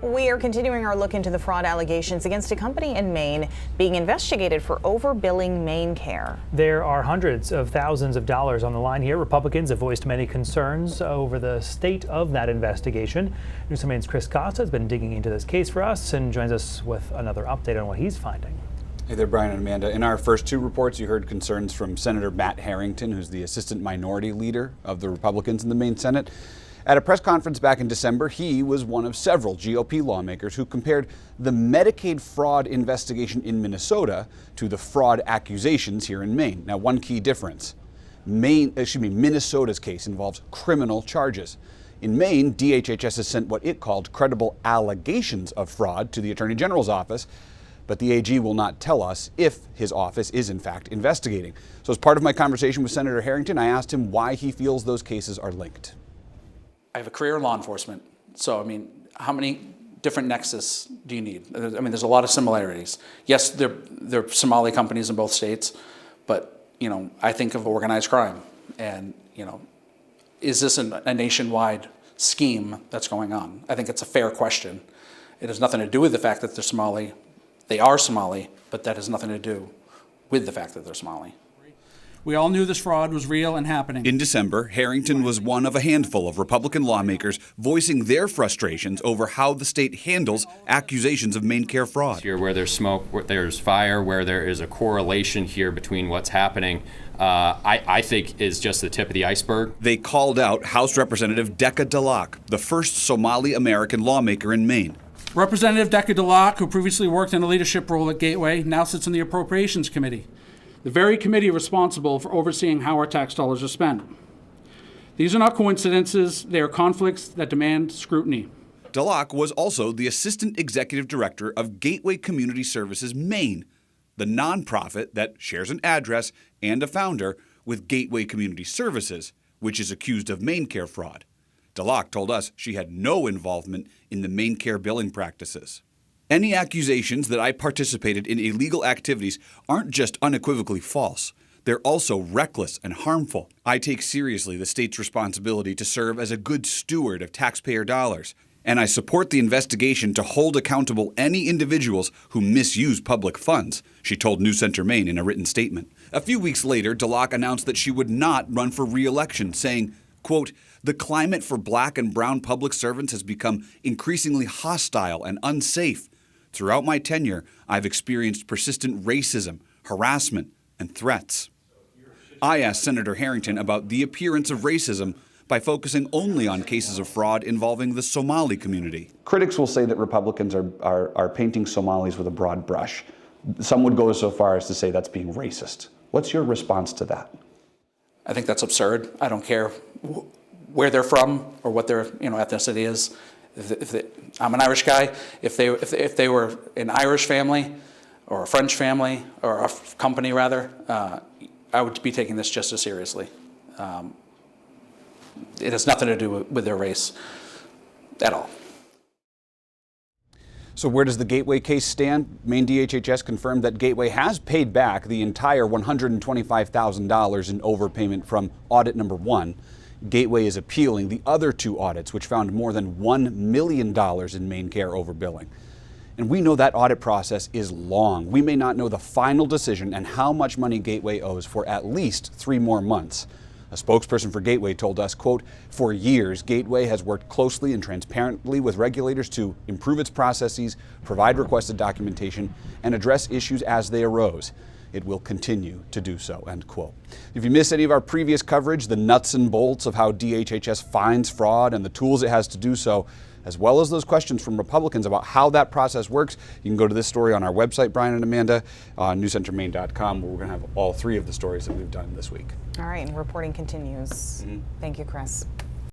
We are continuing our look into the fraud allegations against a company in Maine being investigated for overbilling Maine Care. There are hundreds of thousands of dollars on the line here. Republicans have voiced many concerns over the state of that investigation. News and Maine's Costa has been digging into this case for us and joins us with another update on what he's finding. Hey there, Brian and Amanda. In our first two reports, you heard concerns from Senator Matt Harrington, who's the assistant minority leader of the Republicans in the Maine Senate. At a press conference back in December, he was one of several GOP lawmakers who compared the Medicaid fraud investigation in Minnesota to the fraud accusations here in Maine. Now, one key difference. Minnesota's case involves criminal charges. In Maine, DHHS has sent what it called credible allegations of fraud to the Attorney General's office, but the AG will not tell us if his office is in fact investigating. So as part of my conversation with Senator Harrington, I asked him why he feels those cases are linked. I have a career in law enforcement, so I mean, how many different nexus do you need? I mean, there's a lot of similarities. Yes, there are Somali companies in both states, but you know, I think of organized crime, and you know, is this a nationwide scheme that's going on? I think it's a fair question. It has nothing to do with the fact that they're Somali. They are Somali, but that has nothing to do with the fact that they're Somali. We all knew this fraud was real and happening. In December, Harrington was one of a handful of Republican lawmakers voicing their frustrations over how the state handles accusations of Maine Care fraud. Here, where there's smoke, where there's fire, where there is a correlation here between what's happening, I think is just the tip of the iceberg. They called out House Representative Decca Delac, the first Somali-American lawmaker in Maine. Representative Decca Delac, who previously worked in a leadership role at Gateway, now sits on the Appropriations Committee, the very committee responsible for overseeing how our tax dollars are spent. These are not coincidences, they are conflicts that demand scrutiny. Delac was also the Assistant Executive Director of Gateway Community Services Maine, the nonprofit that shares an address and a founder with Gateway Community Services, which is accused of Maine Care fraud. Delac told us she had no involvement in the Maine Care billing practices. Any accusations that I participated in illegal activities aren't just unequivocally false. They're also reckless and harmful. I take seriously the state's responsibility to serve as a good steward of taxpayer dollars, and I support the investigation to hold accountable any individuals who misuse public funds, she told News Center Maine in a written statement. A few weeks later, Delac announced that she would not run for re-election, saying, quote, "The climate for black and brown public servants has become increasingly hostile and unsafe. Throughout my tenure, I've experienced persistent racism, harassment, and threats." I asked Senator Harrington about the appearance of racism by focusing only on cases of fraud involving the Somali community. Critics will say that Republicans are painting Somalis with a broad brush. Some would go so far as to say that's being racist. What's your response to that? I think that's absurd. I don't care where they're from or what their ethnicity is. I'm an Irish guy. If they were an Irish family or a French family or a company rather, I would be taking this just as seriously. It has nothing to do with their race at all. So where does the Gateway case stand? Maine DHHS confirmed that Gateway has paid back the entire $125,000 in overpayment from audit number 1. Gateway is appealing the other 2 audits, which found more than $1 million in Maine Care overbilling. And we know that audit process is long. We may not know the final decision and how much money Gateway owes for at least 3 more months. A spokesperson for Gateway told us, quote, "For years, Gateway has worked closely and transparently with regulators to improve its processes, provide requested documentation, and address issues as they arose. It will continue to do so," end quote. If you missed any of our previous coverage, the nuts and bolts of how DHHS finds fraud and the tools it has to do so, as well as those questions from Republicans about how that process works, you can go to this story on our website, Brian and Amanda, on newscentermaine.com, where we're going to have all 3 of the stories that we've done this week. All right, and reporting continues. Thank you, Chris.